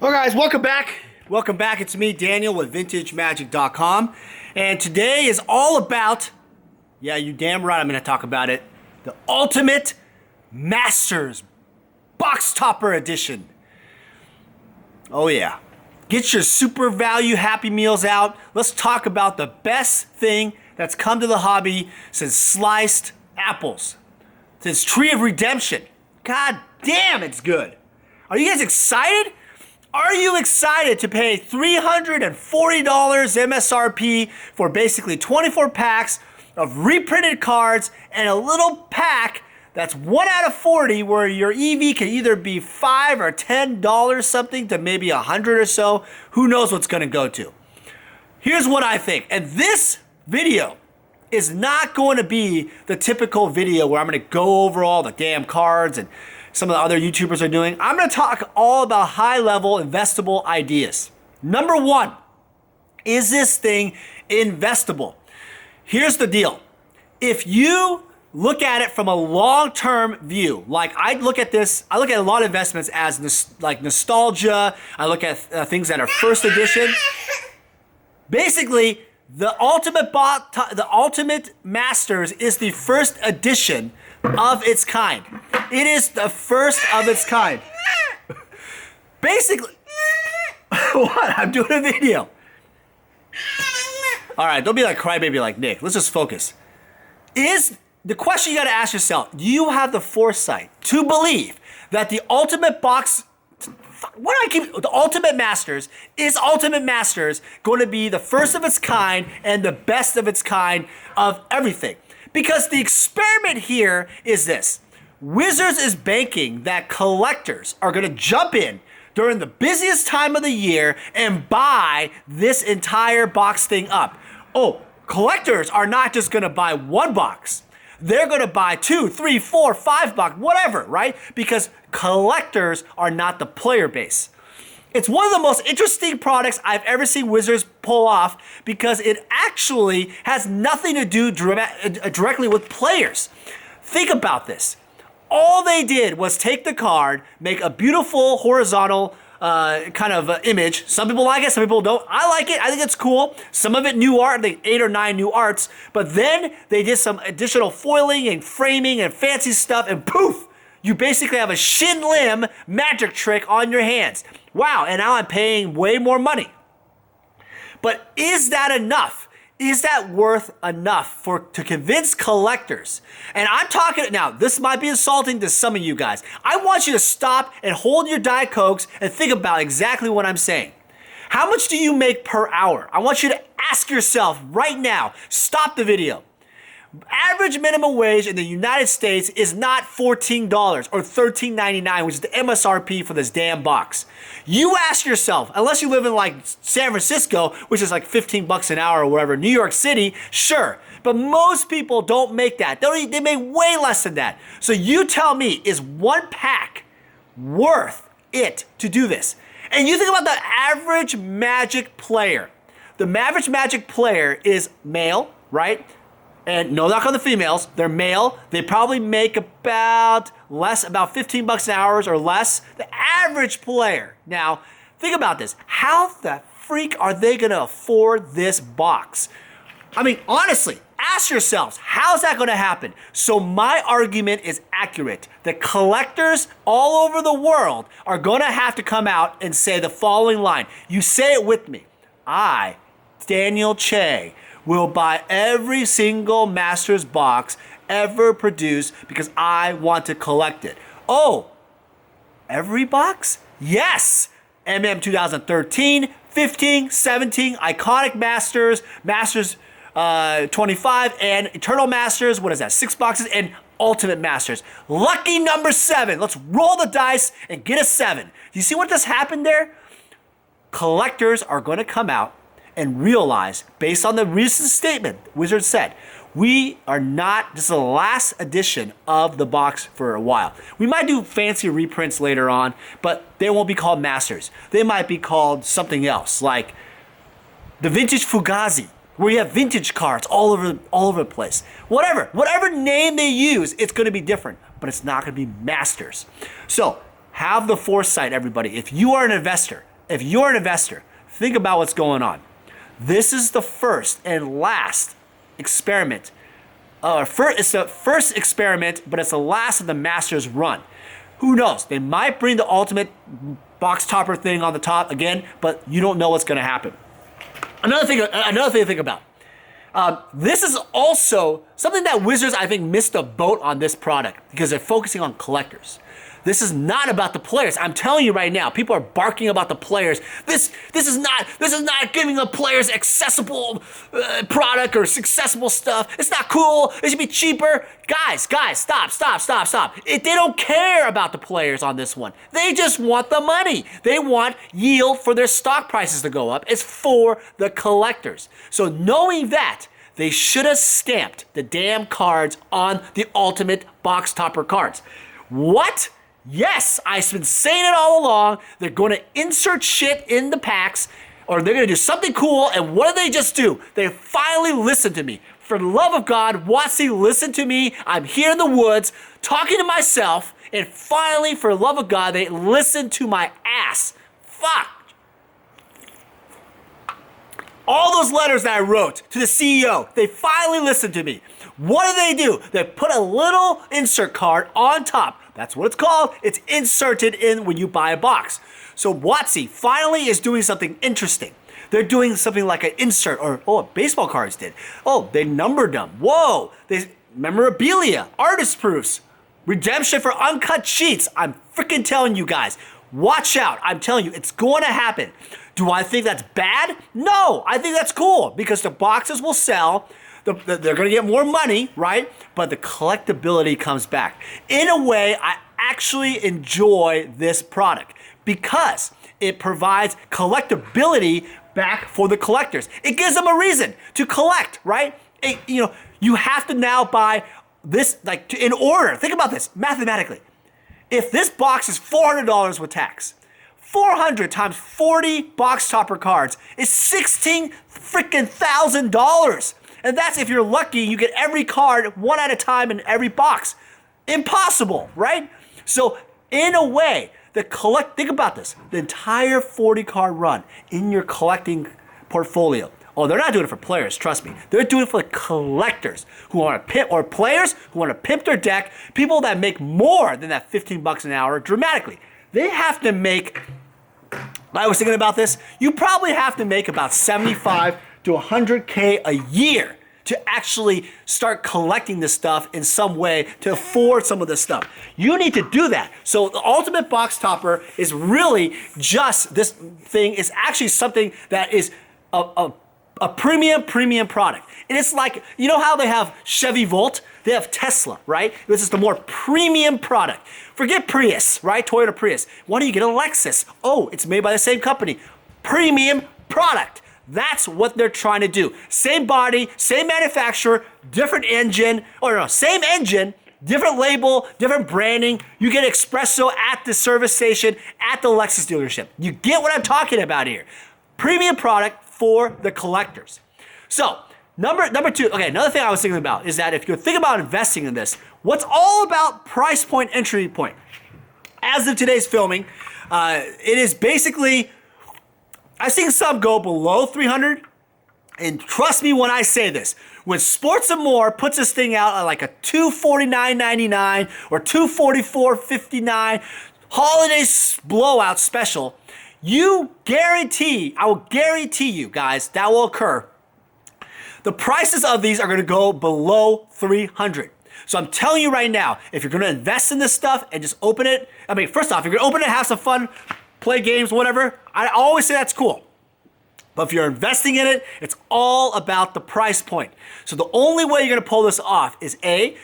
Well, guys, welcome back. Welcome back. It's me, Daniel, with VintageMagic.com. And today is all about, yeah, you damn right I'm going to talk about it, the Ultimate Masters Box Topper Edition. Oh, yeah. Get your super value Happy Meals out. Let's talk about the best thing that's come to the hobby since sliced apples. Since Tree of Redemption. God damn, it's good. Are you guys excited? Are you excited to pay $340 MSRP for basically 24 packs of reprinted cards and a little pack that's 1 out of 40 where your EV can either be $5 or $10 something to maybe 100 or so? Who knows what's going to go to? Here's what I think. And this video is not going to be the typical video where I'm going to go over all the damn cards and some of the other YouTubers are doing. I'm going to talk all about high-level investable ideas. Number one, is this thing investable? Here's the deal. If you look at it from a long-term view, like I look at this, I look at a lot of investments as like nostalgia. I look at things that are first edition. Basically, the Ultimate Masters is the first edition of its kind. It is the first of its kind. Basically, what? I'm doing a video. All right, don't be like crybaby like Nick. Let's just focus. Is the question you got to ask yourself, do you have the foresight to believe that the Ultimate Masters is Ultimate Masters going to be the first of its kind and the best of its kind of everything? Because the experiment here is this. Wizards is banking that collectors are going to jump in during the busiest time of the year and buy this entire box thing up. Oh, collectors are not just going to buy one box. They're going to buy 2, 3, 4, 5 box, whatever, right? Because collectors are not the player base. It's one of the most interesting products I've ever seen Wizards pull off because it actually has nothing to do directly with players. Think about this. All they did was take the card, make a beautiful horizontal kind of image. Some people like it, some people don't. I like it. I think it's cool. Some of it new art, like 8 or 9 new arts. But then they did some additional foiling and framing and fancy stuff, and poof! You basically have a shin limb magic trick on your hands. Wow, and now I'm paying way more money. But is that enough? Is that worth enough to convince collectors? And I'm talking, now this might be insulting to some of you guys. I want you to stop and hold your Diet Cokes and think about exactly what I'm saying. How much do you make per hour? I want you to ask yourself right now, stop the video. Average minimum wage in the United States is not $14 or $13.99, which is the MSRP for this damn box. You ask yourself, unless you live in like San Francisco, which is like 15 bucks an hour or whatever, New York City, sure. But most people don't make that. They make way less than that. So you tell me, is one pack worth it to do this? And you think about the average Magic player. The average Magic player is male, right? And no knock on the females, they're male. They probably make about 15 bucks an hour or less. The average player. Now, think about this. How the freak are they gonna afford this box? I mean, honestly, ask yourselves, how's that gonna happen? So my argument is accurate. The collectors all over the world are gonna have to come out and say the following line. You say it with me. I, Daniel Che, will buy every single Masters box ever produced because I want to collect it. Oh, every box? Yes! 2013, 15, 17, Iconic Masters, Masters 25, and Eternal Masters, what is that, 6 boxes, and Ultimate Masters. Lucky number 7. Let's roll the dice and get a 7. You see what just happened there? Collectors are going to come out and realize, based on the recent statement Wizards said, we are not, this is the last edition of the box for a while. We might do fancy reprints later on, but they won't be called Masters. They might be called something else, like the Vintage Fugazi, where you have vintage cards all over the place. Whatever name they use, it's going to be different, but it's not going to be Masters. So have the foresight, everybody. If you are an investor, if you're an investor, think about what's going on. This is the first and last experiment. It's the first experiment, but it's the last of the Masters run. Who knows? They might bring the ultimate box topper thing on the top again, but you don't know what's going to happen. Another thing to think about. This is also something that Wizards, I think, missed the boat on this product because they're focusing on collectors. This is not about the players. I'm telling you right now, people are barking about the players. This is not giving the players accessible product or accessible stuff. It's not cool. It should be cheaper. Guys, stop. They don't care about the players on this one. They just want the money. They want yield for their stock prices to go up. It's for the collectors. So knowing that, they should have stamped the damn cards on the ultimate box topper cards. What? Yes, I've been saying it all along. They're going to insert shit in the packs, or they're going to do something cool, and what did they just do? They finally listened to me. For the love of God, WOTC, listen to me. I'm here in the woods, talking to myself, and finally, for the love of God, they listened to my ass. Fuck. All those letters that I wrote to the CEO, they finally listened to me. What do? They put a little insert card on top. That's what it's called. It's inserted in when you buy a box. So WOTC finally is doing something interesting. They're doing something like an insert, or baseball cards did. Oh, they numbered them. Whoa. They memorabilia, artist proofs, redemption for uncut sheets. I'm freaking telling you guys. Watch out. I'm telling you, it's going to happen. Do I think that's bad? No, I think that's cool because the boxes will sell. They're going to get more money, right? But the collectability comes back. In a way, I actually enjoy this product because it provides collectability back for the collectors. It gives them a reason to collect, right? You have to now buy this in order. Think about this mathematically. If this box is $400 with tax, 400 times 40 box topper cards is $16,000. And that's if you're lucky, you get every card one at a time in every box. Impossible, right? So in a way, think about this. The entire 40 card run in your collecting portfolio. Oh, they're not doing it for players, trust me. They're doing it for the collectors who want to pimp, or players who want to pimp their deck, people that make more than that $15 an hour dramatically. They have to make, I was thinking about this, you probably have to make about 75 to 100K a year to actually start collecting this stuff in some way to afford some of this stuff. You need to do that. So the ultimate box topper is really just, this thing is actually something that is a premium product. And it's like, you know how they have Chevy Volt? They have Tesla, right? This is the more premium product. Forget Prius, right? Toyota Prius. Why don't you get a Lexus? Oh, it's made by the same company. Premium product. That's what they're trying to do. Same body, same manufacturer, different engine, same engine, different label, different branding. You get espresso at the service station, at the Lexus dealership. You get what I'm talking about here. Premium product for the collectors. So, number two, okay, another thing I was thinking about is that if you're thinking about investing in this, what's all about price point, entry point? As of today's filming, it is basically, I've seen some go below 300, and trust me when I say this, when Sports and More puts this thing out at like a $249.99 or $244.59 holiday blowout special, I will guarantee you guys, that will occur. The prices of these are going to go below 300. So I'm telling you right now, if you're going to invest in this stuff and just open it, first off, if you're going to open it, have some fun, play games, whatever, I always say that's cool. But if you're investing in it, it's all about the price point. So the only way you're going to pull this off is I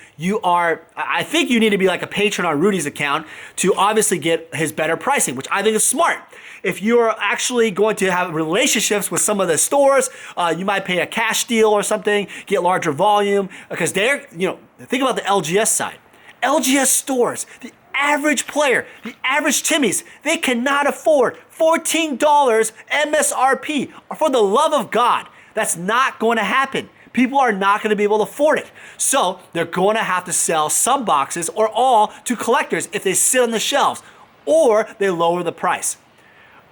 think you need to be like a patron on Rudy's account to obviously get his better pricing, which I think is smart. If you're actually going to have relationships with some of the stores, you might pay a cash deal or something, get larger volume, because think about the LGS side. LGS stores, the average player, the average Timmy's, they cannot afford $14 MSRP. For the love of God, that's not going to happen. People are not going to be able to afford it. So they're going to have to sell some boxes or all to collectors if they sit on the shelves, or they lower the price.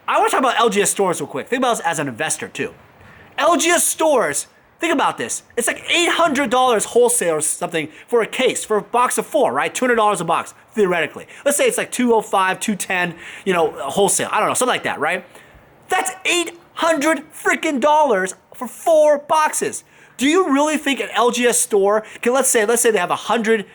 I want to talk about LGS stores real quick. Think about this as an investor too. LGS stores, think about this. It's like $800 wholesale or something for a case, for a box of 4, right? $200 a box, theoretically. Let's say it's like $205, $210, you know, wholesale. I don't know, something like that, right? That's $800 freaking dollars for 4 boxes. Do you really think an LGS store can, let's say they have 800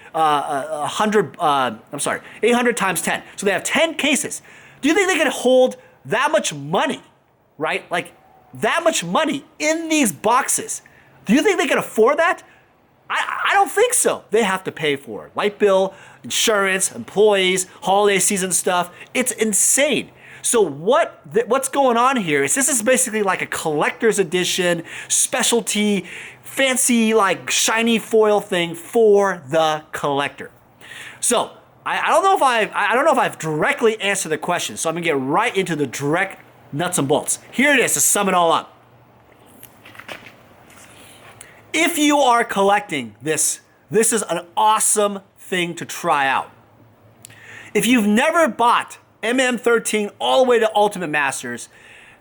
times 10. So they have 10 cases. Do you think they can hold that much money, right? Like that much money in these boxes? Do you think they can afford that? I don't think so. They have to pay for it. Light bill, insurance, employees, holiday season stuff. It's insane. So what's going on here is this is basically like a collector's edition, specialty, fancy, like shiny foil thing for the collector. So I don't know if I've directly answered the question. So I'm gonna get right into the direct nuts and bolts. Here it is to sum it all up. If you are collecting this is an awesome thing to try out. If you've never bought MM13 all the way to Ultimate Masters,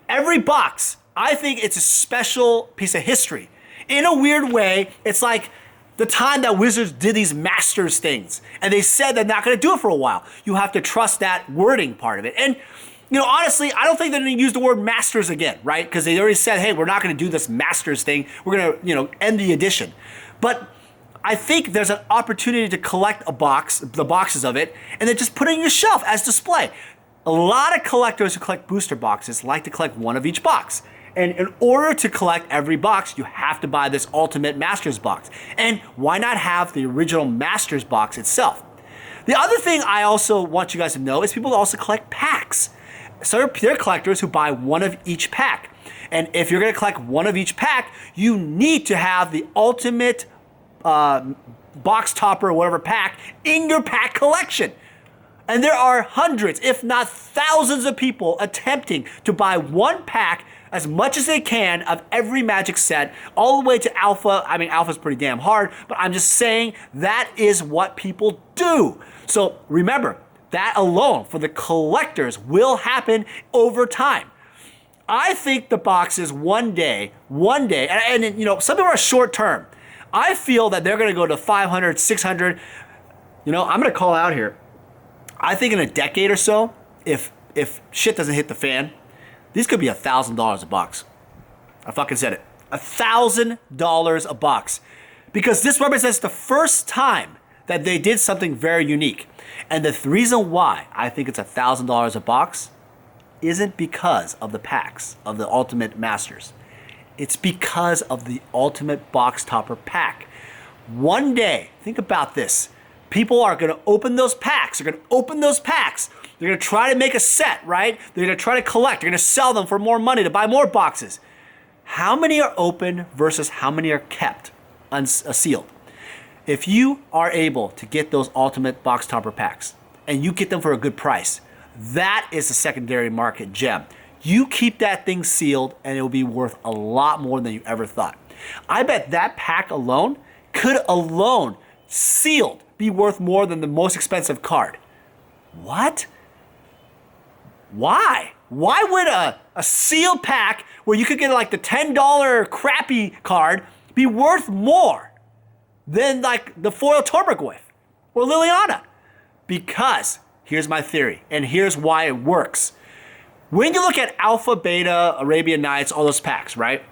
every box, I think it's a special piece of history. In a weird way, it's like the time that Wizards did these Masters things, and they said they're not gonna do it for a while. You have to trust that wording part of it. And you know, honestly, I don't think they're gonna use the word Masters again, right? Because they already said, hey, we're not gonna do this Masters thing. We're gonna, you know, end the edition. But I think there's an opportunity to collect a box, the boxes of it, and then just put it on your shelf as display. A lot of collectors who collect booster boxes like to collect one of each box. And in order to collect every box, you have to buy this Ultimate Masters box. And why not have the original Masters box itself? The other thing I also want you guys to know is people also collect packs. So there are collectors who buy one of each pack. And if you're gonna collect one of each pack, you need to have the Ultimate box topper or whatever pack in your pack collection. And there are hundreds, if not thousands of people attempting to buy one pack as much as they can of every Magic set, all the way to Alpha. I mean, Alpha's pretty damn hard, but I'm just saying that is what people do. So remember, that alone for the collectors will happen over time. I think the boxes one day, and you know, some of them are short term. I feel that they're gonna go to 500, 600. You know, I'm gonna call out here. I think in a decade or so, if shit doesn't hit the fan, these could be $1,000 a box. I fucking said it. $1,000 a box. Because this represents the first time that they did something very unique. And the reason why I think it's $1,000 a box isn't because of the packs of the Ultimate Masters. It's because of the Ultimate Box Topper pack. One day, think about this. People are gonna open those packs. They're gonna open those packs. They're gonna try to make a set, right? They're gonna try to collect. They're gonna sell them for more money to buy more boxes. How many are open versus how many are kept unsealed? If you are able to get those Ultimate Box Topper packs and you get them for a good price, that is a secondary market gem. You keep that thing sealed and it will be worth a lot more than you ever thought. I bet that pack alone could sealed be worth more than the most expensive card. What? Why? Why would a sealed pack where you could get like the $10 crappy card be worth more than like the foil Torbergwith or Liliana? Because here's my theory, and here's why it works. When you look at Alpha, Beta, Arabian Nights, all those packs, right?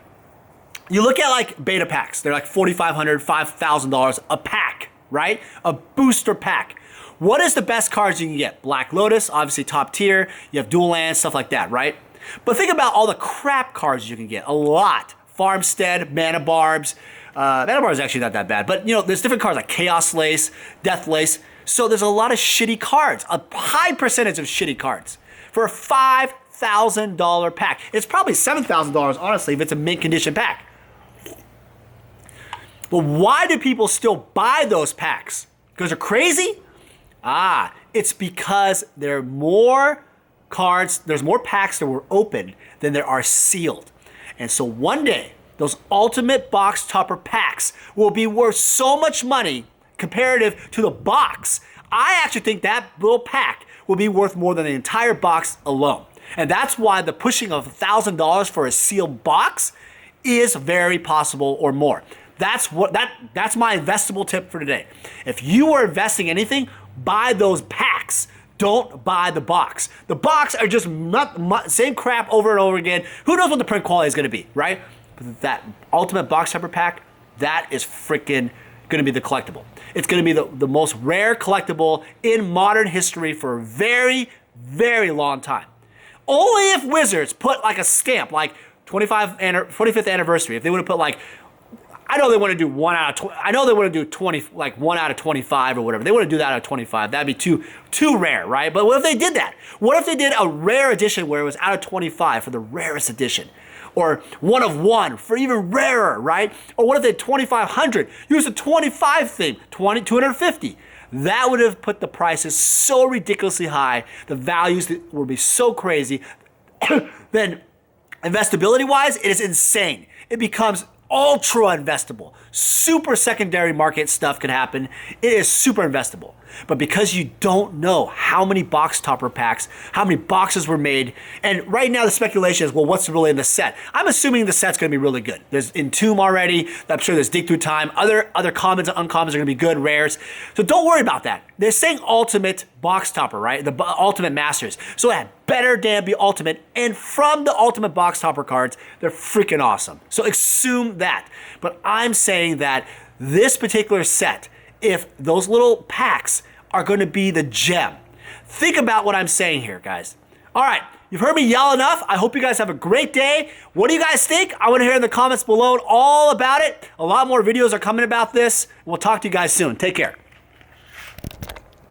You look at like beta packs, they're like $4,500, $5,000 a pack, right? A booster pack. What is the best cards you can get? Black Lotus, obviously top tier. You have dual lands, stuff like that, right? But think about all the crap cards you can get. A lot. Farmstead, Mana Barbs. Mana Barbs is actually not that bad. But you know, there's different cards like Chaos Lace, Death Lace. So there's a lot of shitty cards. A high percentage of shitty cards. For a $5,000 pack. It's probably $7,000, honestly, if it's a mint condition pack. But why do people still buy those packs? Because they're crazy? It's because there are more cards, there's more packs that were opened than there are sealed. And so one day, those Ultimate Box Topper packs will be worth so much money comparative to the box. I actually think that little pack will be worth more than the entire box alone. And that's why the pushing of $1,000 for a sealed box is very possible or more. That's my investable tip for today. If you are investing anything, buy those packs. Don't buy the box. The box are just same crap over and over again. Who knows what the print quality is going to be, right? But that ultimate box topper pack, that is freaking going to be the collectible. It's going to be the most rare collectible in modern history for a very, very long time. Only if Wizards put like a stamp, like 25th anniversary, if they would have put like, I know they want to do 1 out of 20. I know they want to do 20, like 1 out of 25 or whatever. They want to do that out of 25. That'd be too rare, right? But what if they did that? What if they did a rare edition where it was out of 25 for the rarest edition? Or 1 of 1 for even rarer, right? Or what if they had 2,500? Use the 25 thing, 250. That would have put the prices so ridiculously high. The values would be so crazy. Then investability-wise, it is insane. It becomes ultra investable. Super secondary market stuff can happen. It is super investable. But because you don't know how many box topper packs, how many boxes were made, and right now the speculation is, well, what's really in the set? I'm assuming the set's going to be really good. There's Entomb already. I'm sure there's Dig Through Time. Other commons and uncommons are going to be good, rares. So don't worry about that. They're saying ultimate box topper, right? The ultimate masters. So that better damn be ultimate. And from the ultimate box topper cards, they're freaking awesome. So assume that. But I'm saying that this particular set, if those little packs are going to be the gem. Think about what I'm saying here, guys. All right, you've heard me yell enough. I hope you guys have a great day. What do you guys think? I want to hear in the comments below all about it. A lot more videos are coming about this. We'll talk to you guys soon. Take care.